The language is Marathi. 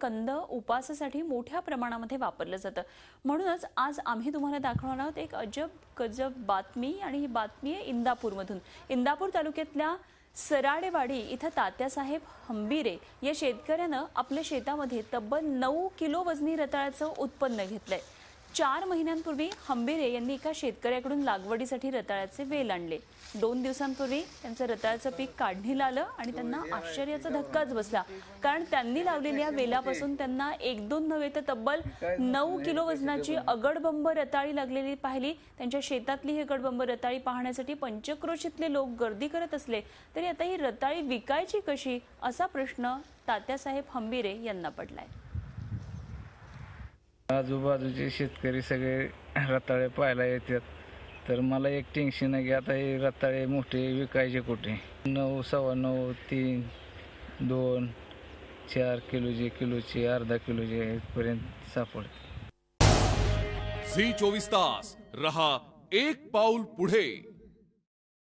कंद उपासासाठी मोठ्या प्रमाणामध्ये वापरलं जातं। म्हणूनच आज आम्ही तुम्हाला दाखवणार आहोत एक अजब गजब बातमी, आणि ही बातमी आहे इंदापूरमधून। इंदापूर तालुक्यातल्या सराडेवाडी इथं तात्यासाहेब हंबीरे या शेतकऱ्यानं आपल्या शेतामध्ये तब्बल 9 किलो वजनी रताळ्याचं उत्पन्न घेतलंय। 4 महिन्यांपूर्वी हंबीरे यांनी एका शेतकऱ्याकडून लागवडीसाठी रताळ्याचे वेल आणले। 2 दिवसांपूर्वी त्यांचं रताळ्याचं पीक काढणीला आलं आणि त्यांना आश्चर्याचा धक्काच बसला, कारण त्यांनी लावलेल्या वेलापासून त्यांना 1-2 नव्हे तर तब्बल 9 किलो वजनाची अगडबंब रताळी लागलेली पाहिली। त्यांच्या शेतातली ही अगडबंब रताळी पाहण्यासाठी पंचक्रोशीतले लोक गर्दी करत असले तरी आता ही रताळी विकायची कशी, असा प्रश्न तात्यासाहेब हंबीरे यांना पडलाय। आजूबाजूचे शेतकरी सगळे रताळे पाहायला येतात, तर मला एक टेन्शन आहे की आता हे रताळे मोठे विकायचे कुठे। 9, 9.25, 3, 2, 4 किलोचे, अर्धा किलोचे पर्यंत सापडते। झी 24 तास रहा एक पाऊल पुढे।